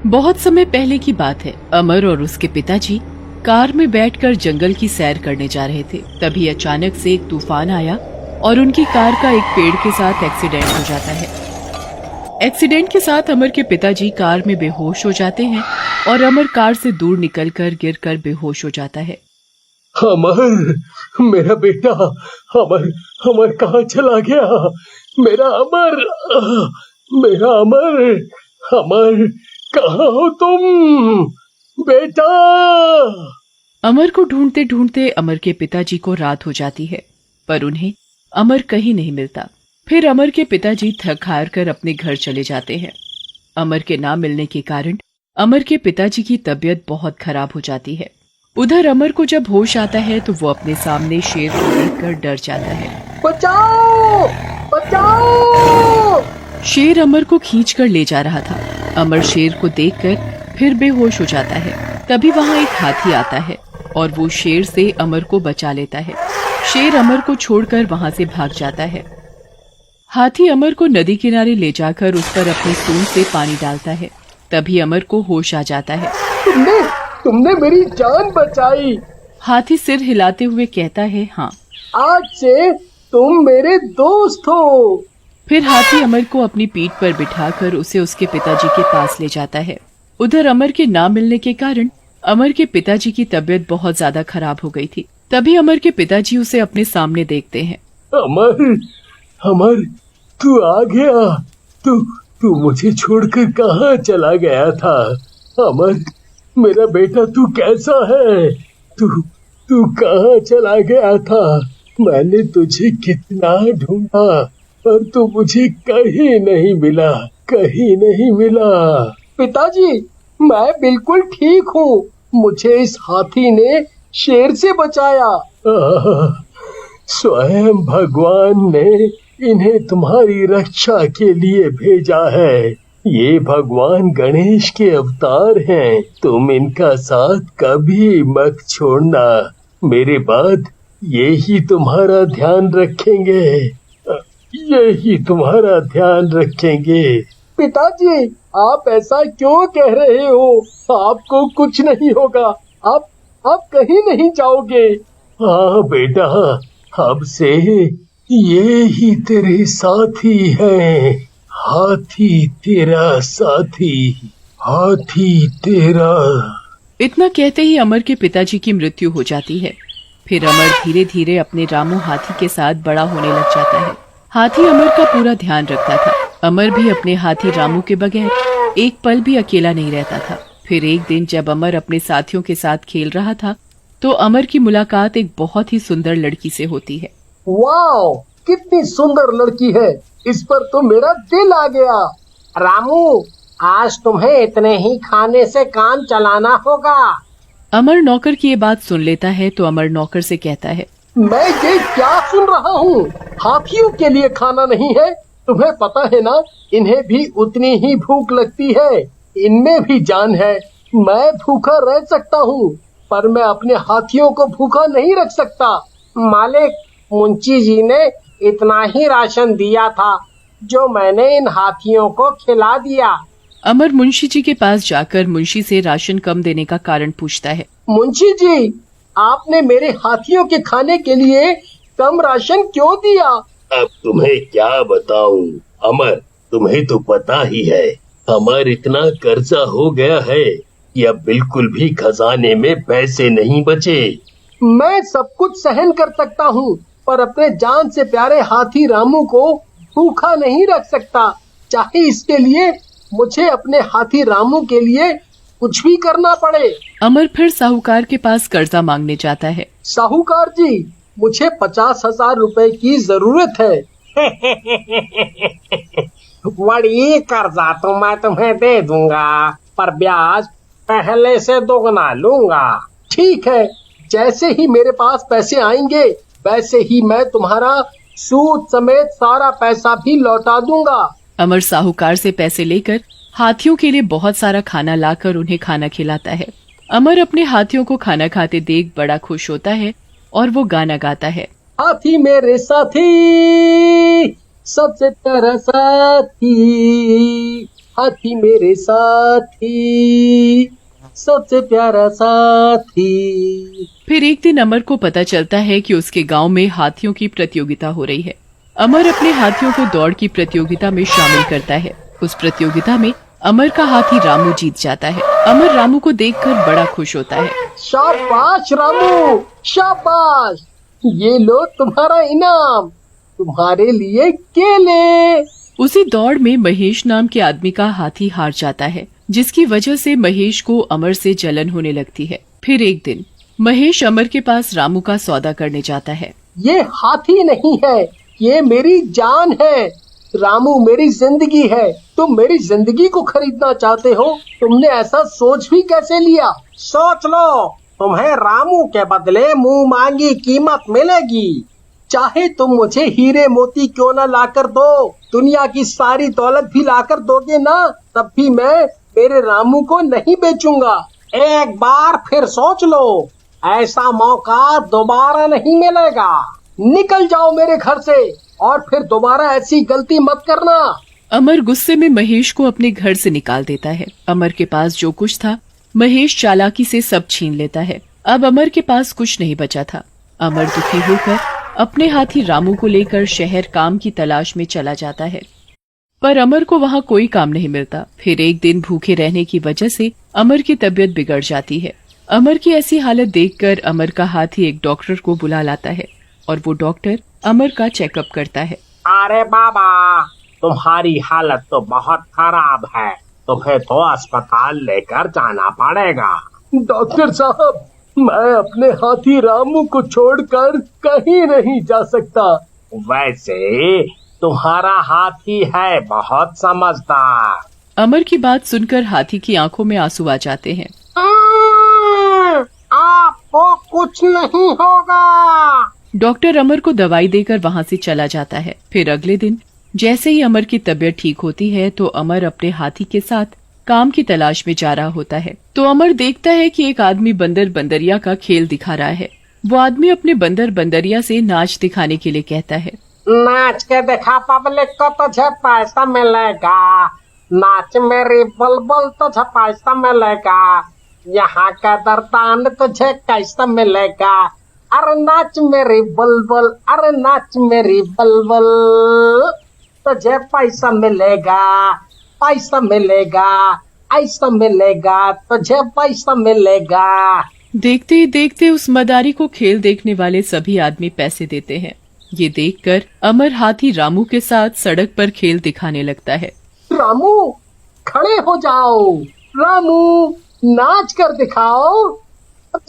बहुत समय पहले की बात है। अमर और उसके पिताजी कार में बैठकर जंगल की सैर करने जा रहे थे। तभी अचानक से एक तूफान आया और उनकी कार का एक पेड़ के साथ एक्सीडेंट हो जाता है। एक्सीडेंट के साथ अमर के पिताजी कार में बेहोश हो जाते हैं और अमर कार से दूर निकलकर गिरकर बेहोश हो जाता है। अमर, मेरा बेटा, अमर, अमर कहाँ चला गया? मेरा अमर, मेरा अमर, अमर कहाँ हो तुम बेटा? अमर को ढूंढते ढूंढते अमर के पिताजी को रात हो जाती है, पर उन्हें अमर कहीं नहीं मिलता। फिर अमर के पिताजी थक हार कर अपने घर चले जाते हैं। अमर के ना मिलने के कारण अमर के पिताजी की तबीयत बहुत खराब हो जाती है। उधर अमर को जब होश आता है तो वो अपने सामने शेर को देखकर डर जाता है। बचाओ, बचाओ! शेर अमर को खींचकर ले जा रहा था। अमर शेर को देखकर फिर बेहोश हो जाता है। तभी वहाँ एक हाथी आता है और वो शेर से अमर को बचा लेता है। शेर अमर को छोड़कर वहाँ से भाग जाता है। हाथी अमर को नदी किनारे ले जाकर उस पर अपनी सूंड से पानी डालता है। तभी अमर को होश आ जाता है। तुमने मेरी जान बचाई। हाथी सिर हिलाते हुए कहता है, हाँ, आज से तुम मेरे दोस्त हो। फिर हाथी अमर को अपनी पीठ पर बिठाकर उसे उसके पिताजी के पास ले जाता है। उधर अमर के ना मिलने के कारण अमर के पिताजी की तबीयत बहुत ज्यादा खराब हो गई थी। तभी अमर के पिताजी उसे अपने सामने देखते हैं। अमर, अमर, तू आ गया। तू मुझे छोड़कर कहाँ चला गया था? अमर, मेरा बेटा, तू कैसा है? तू कहाँ चला गया था? मैंने तुझे कितना ढूंढा पर तू मुझे कहीं नहीं मिला, कहीं नहीं मिला। पिताजी, मैं बिल्कुल ठीक हूँ। मुझे इस हाथी ने शेर से बचाया। स्वयं भगवान ने इन्हें तुम्हारी रक्षा के लिए भेजा है। ये भगवान गणेश के अवतार हैं। तुम इनका साथ कभी मत छोड़ना। मेरे बाद यही तुम्हारा ध्यान रखेंगे, यही तुम्हारा ध्यान रखेंगे। पिताजी, आप ऐसा क्यों कह रहे हो? आपको कुछ नहीं होगा। आप कहीं नहीं जाओगे। हाँ बेटा, अब से ये ही तेरे साथी हैं। हाथी तेरा साथी, हाथी तेरा। इतना कहते ही अमर के पिताजी की मृत्यु हो जाती है। फिर अमर धीरे धीरे अपने रामू हाथी के साथ बड़ा होने लग जाता है। हाथी अमर का पूरा ध्यान रखता था। अमर भी अपने हाथी रामू के बगैर एक पल भी अकेला नहीं रहता था। फिर एक दिन जब अमर अपने साथियों के साथ खेल रहा था तो अमर की मुलाकात एक बहुत ही सुंदर लड़की से होती है। वाओ, कितनी सुंदर लड़की है। इस पर तो मेरा दिल आ गया। रामू, आज तुम्हें इतने ही खाने से काम चलाना होगा। अमर नौकर की ये बात सुन लेता है तो अमर नौकर से कहता है, मैं ये क्या सुन रहा हूँ? हाथियों के लिए खाना नहीं है? तुम्हें पता है ना, इन्हें भी उतनी ही भूख लगती है। इनमें भी जान है। मैं भूखा रह सकता हूँ पर मैं अपने हाथियों को भूखा नहीं रख सकता। मालिक, मुंशी जी ने इतना ही राशन दिया था जो मैंने इन हाथियों को खिला दिया। अमर मुंशी जी के पास जाकर मुंशी से राशन कम देने का कारण पूछता है। मुंशी जी, आपने मेरे हाथियों के खाने के लिए कम राशन क्यों दिया? अब तुम्हें क्या बताऊं अमर, तुम्हें तो पता ही है अमर इतना कर्जा हो गया है कि अब बिल्कुल भी खजाने में पैसे नहीं बचे। मैं सब कुछ सहन कर सकता हूँ पर अपने जान से प्यारे हाथी रामू को भूखा नहीं रख सकता। चाहे इसके लिए मुझे अपने हाथी रामू के लिए कुछ भी करना पड़े। अमर फिर साहूकार के पास कर्जा मांगने जाता है। साहूकार जी, मुझे 50,000 रुपए की जरूरत है। बड़ी कर्जा तो मैं तुम्हें दे दूंगा पर ब्याज पहले से दोगुना लूंगा। ठीक है, जैसे ही मेरे पास पैसे आएंगे वैसे ही मैं तुम्हारा सूद समेत सारा पैसा भी लौटा दूंगा। अमर साहूकार से पैसे लेकर हाथियों के लिए बहुत सारा खाना लाकर उन्हें खाना खिलाता है। अमर अपने हाथियों को खाना खाते देख बड़ा खुश होता है और वो गाना गाता है। हाथी मेरे साथी, सबसे प्यारा साथी, हाथी मेरे साथी, सबसे प्यारा साथी। फिर एक दिन अमर को पता चलता है कि उसके गांव में हाथियों की प्रतियोगिता हो रही है। अमर अपने हाथियों को दौड़ की प्रतियोगिता में शामिल करता है। उस प्रतियोगिता में अमर का हाथी रामू जीत जाता है। अमर रामू को देखकर बड़ा खुश होता है। शाबाश रामू, शाबाश, ये लो तुम्हारा इनाम, तुम्हारे लिए केले। उसी दौड़ में महेश नाम के आदमी का हाथी हार जाता है, जिसकी वजह से महेश को अमर से जलन होने लगती है। फिर एक दिन महेश अमर के पास रामू का सौदा करने जाता है। ये हाथी नहीं है, ये मेरी जान है। रामू मेरी जिंदगी है। तुम मेरी जिंदगी को खरीदना चाहते हो? तुमने ऐसा सोच भी कैसे लिया? सोच लो, तुम्हें रामू के बदले मुंह मांगी कीमत मिलेगी। चाहे तुम मुझे हीरे मोती क्यों न लाकर दो, दुनिया की सारी दौलत भी लाकर दोगे ना, तब भी मैं मेरे रामू को नहीं बेचूंगा। एक बार फिर सोच लो, ऐसा मौका दोबारा नहीं मिलेगा। निकल जाओ मेरे घर से और फिर दोबारा ऐसी गलती मत करना। अमर गुस्से में महेश को अपने घर से निकाल देता है। अमर के पास जो कुछ था महेश चालाकी से सब छीन लेता है। अब अमर के पास कुछ नहीं बचा था। अमर दुखी होकर अपने हाथी रामू को लेकर शहर काम की तलाश में चला जाता है, पर अमर को वहाँ कोई काम नहीं मिलता। फिर एक दिन भूखे रहने की वजह से अमर की तबीयत बिगड़ जाती है। अमर की ऐसी हालत देखकर अमर का हाथी एक डॉक्टर को बुला लाता है और वो डॉक्टर अमर का चेकअप करता है। अरे बाबा, तुम्हारी हालत तो बहुत खराब है, तुम्हें तो अस्पताल लेकर जाना पड़ेगा। डॉक्टर साहब, मैं अपने हाथी रामू को छोड़कर कहीं नहीं जा सकता। वैसे तुम्हारा हाथी है बहुत समझदार। अमर की बात सुनकर हाथी की आंखों में आंसू आ जाते हैं। आपको कुछ नहीं होगा। डॉक्टर अमर को दवाई देकर वहाँ से चला जाता है। फिर अगले दिन जैसे ही अमर की तबीयत ठीक होती है तो अमर अपने हाथी के साथ काम की तलाश में जा रहा होता है। तो अमर देखता है कि एक आदमी बंदर बंदरिया का खेल दिखा रहा है। वो आदमी अपने बंदर बंदरिया से नाच दिखाने के लिए कहता है। नाच के दिखा पब्लिक को, तुझे पैसा मिलेगा। नाच मेरी बुलबुल, तुझे पैसा मिलेगा। यहाँ का दरदान तुझे कैसा मिलेगा। अरे नाच मेरी बुलबुल, अरे नाच मेरी बुलबुल, तुझे पैसा मिलेगा, पैसा मिलेगा, ऐसा मिलेगा, तुझे पैसा मिलेगा। देखते ही देखते उस मदारी को खेल देखने वाले सभी आदमी पैसे देते हैं। ये देखकर अमर हाथी रामू के साथ सड़क पर खेल दिखाने लगता है। रामू, खड़े हो जाओ। रामू, नाच कर दिखाओ,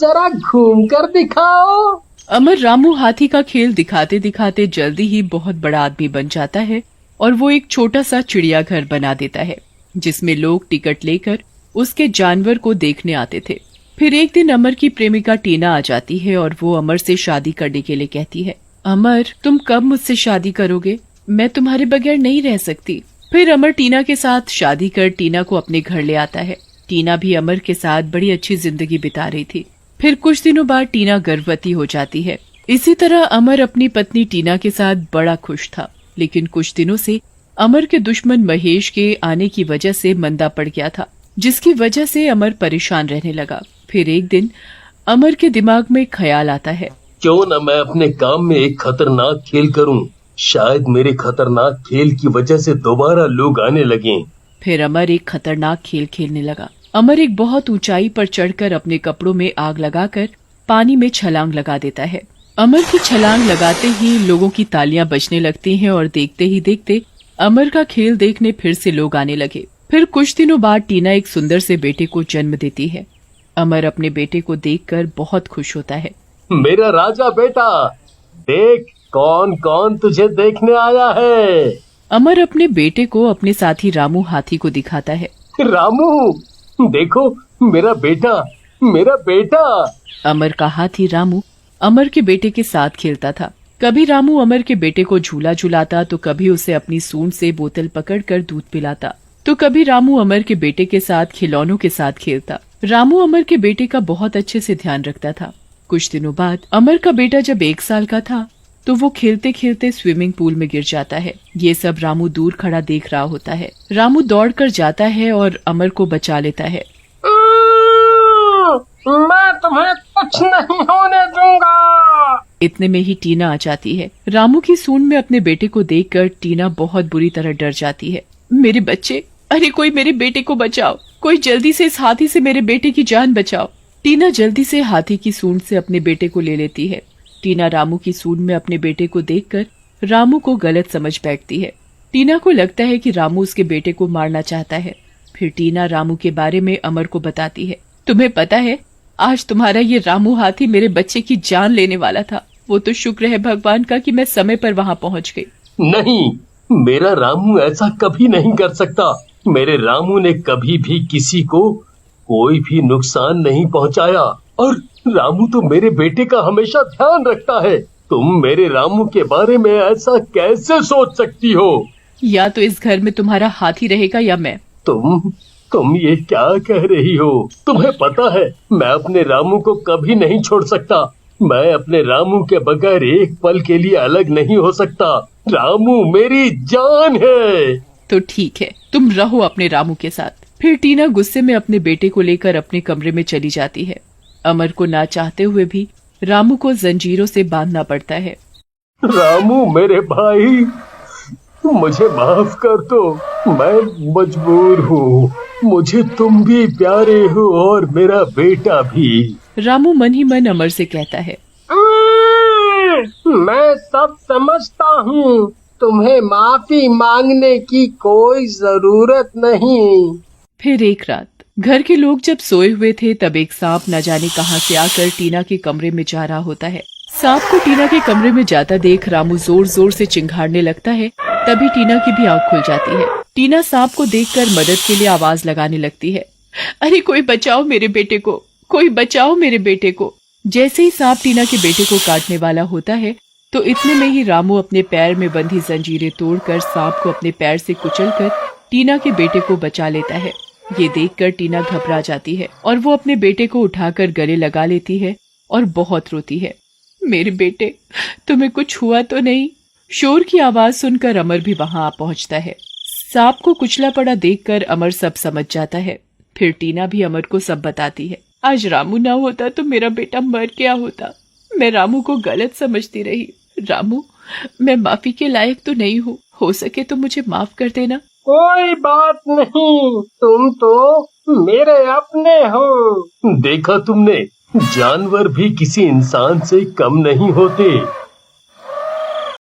जरा घूम कर दिखाओ। अमर रामू हाथी का खेल दिखाते दिखाते जल्दी ही बहुत बड़ा आदमी बन जाता है और वो एक छोटा सा चिड़ियाघर बना देता है, जिसमें लोग टिकट लेकर उसके जानवर को देखने आते थे। फिर एक दिन अमर की प्रेमिका टीना आ जाती है और वो अमर से शादी करने के लिए कहती है। अमर, तुम कब मुझसे शादी करोगे? मैं तुम्हारे बगैर नहीं रह सकती। फिर अमर टीना के साथ शादी कर टीना को अपने घर ले आता है। टीना भी अमर के साथ बड़ी अच्छी जिंदगी बिता रही थी। फिर कुछ दिनों बाद टीना गर्भवती हो जाती है। इसी तरह अमर अपनी पत्नी टीना के साथ बड़ा खुश था, लेकिन कुछ दिनों से अमर के दुश्मन महेश के आने की वजह से मंदा पड़ गया था, जिसकी वजह से अमर परेशान रहने लगा। फिर एक दिन अमर के दिमाग में ख्याल आता है, क्यों न मैं अपने काम में एक खतरनाक खेल करूं? शायद मेरे खतरनाक खेल की वजह से दोबारा लोग आने लगे। फिर अमर एक खतरनाक खेल खेलने लगा। अमर एक बहुत ऊंचाई पर चढ़कर अपने कपड़ों में आग लगाकर पानी में छलांग लगा देता है। अमर की छलांग लगाते ही लोगों की तालियां बजने लगती हैं और देखते ही देखते अमर का खेल देखने फिर से लोग आने लगे। फिर कुछ दिनों बाद टीना एक सुंदर से बेटे को जन्म देती है। अमर अपने बेटे को देखकर बहुत खुश होता है। मेरा राजा बेटा, देख कौन कौन तुझे देखने आया है। अमर अपने बेटे को अपने साथी रामू हाथी को दिखाता है। रामू, देखो मेरा बेटा, मेरा बेटा। अमर का हाथी रामू अमर के बेटे के साथ खेलता था। कभी रामू अमर के बेटे को झूला झुलाता, तो कभी उसे अपनी सूंड से बोतल पकड़कर दूध पिलाता, तो कभी रामू अमर के बेटे के साथ खिलौनों के साथ खेलता। रामू अमर के बेटे का बहुत अच्छे से ध्यान रखता था। कुछ दिनों बाद अमर का बेटा जब 1 साल का था तो वो खेलते खेलते स्विमिंग पूल में गिर जाता है। ये सब रामू दूर खड़ा देख रहा होता है। रामू दौड़कर जाता है और अमर को बचा लेता है। मैं तुम्हें कुछ नहीं होने दूंगा। इतने में ही टीना आ जाती है। रामू की सूंड में अपने बेटे को देखकर टीना बहुत बुरी तरह डर जाती है। मेरे बच्चे, अरे कोई मेरे बेटे को बचाओ, कोई जल्दी से इस हाथी से मेरे बेटे की जान बचाओ। टीना जल्दी से हाथी की सूंड से अपने बेटे को ले लेती है। टीना रामू की सूंड में अपने बेटे को देखकर रामू को गलत समझ बैठती है। टीना को लगता है कि रामू उसके बेटे को मारना चाहता है। फिर टीना रामू के बारे में अमर को बताती है। तुम्हें पता है, आज तुम्हारा ये रामू हाथी मेरे बच्चे की जान लेने वाला था। वो तो शुक्र है भगवान का कि मैं समय पर वहाँ पहुँच गई। नहीं, मेरा रामू ऐसा कभी नहीं कर सकता। मेरे रामू ने कभी भी किसी को कोई भी नुकसान नहीं पहुंचाया, और रामू तो मेरे बेटे का हमेशा ध्यान रखता है। तुम मेरे रामू के बारे में ऐसा कैसे सोच सकती हो? या तो इस घर में तुम्हारा हाथी रहेगा या मैं। तुम ये क्या कह रही हो? तुम्हें पता है मैं अपने रामू को कभी नहीं छोड़ सकता। मैं अपने रामू के बगैर एक पल के लिए अलग नहीं हो सकता। रामू मेरी जान है। तो ठीक है, तुम रहो अपने रामू के साथ। फिर टीना गुस्से में अपने बेटे को लेकर अपने कमरे में चली जाती है। अमर को ना चाहते हुए भी रामू को जंजीरों से बांधना पड़ता है। रामू मेरे भाई, मुझे माफ कर दो। मैं मजबूर हूँ। मुझे तुम भी प्यारे हो और मेरा बेटा भी। रामू मन ही मन अमर से कहता है। मैं सब समझता हूँ। तुम्हें माफी मांगने की कोई जरूरत नहीं। फिर एक रात घर के लोग जब सोए हुए थे तब एक सांप न जाने कहां से आकर टीना के कमरे में जा रहा होता है। सांप को टीना के कमरे में जाता देख रामू जोर जोर से चिंघाड़ने लगता है। तभी टीना की भी आंख खुल जाती है। टीना सांप को देखकर मदद के लिए आवाज लगाने लगती है। अरे कोई बचाओ मेरे बेटे को, कोई बचाओ मेरे बेटे को। जैसे ही सांप टीना के बेटे को काटने वाला होता है तो इतने में ही रामू अपने पैर में बंधी जंजीरें तोड़कर सांप को अपने पैर से कुचलकर टीना के बेटे को बचा लेता है। ये देखकर टीना घबरा जाती है और वो अपने बेटे को उठाकर गले लगा लेती है और बहुत रोती है। मेरे बेटे, तुम्हें कुछ हुआ तो नहीं? शोर की आवाज सुनकर अमर भी वहां आ पहुंचता है। सांप को कुचला पड़ा देखकर अमर सब समझ जाता है। फिर टीना भी अमर को सब बताती है। आज रामू ना होता तो मेरा बेटा मर गया होता। मैं रामू को गलत समझती रही। रामू, मैं माफी के लायक तो नहीं हूँ। हो सके तो मुझे माफ कर देना। कोई बात नहीं, तुम तो मेरे अपने हो। देखा तुमने, जानवर भी किसी इंसान से कम नहीं होते।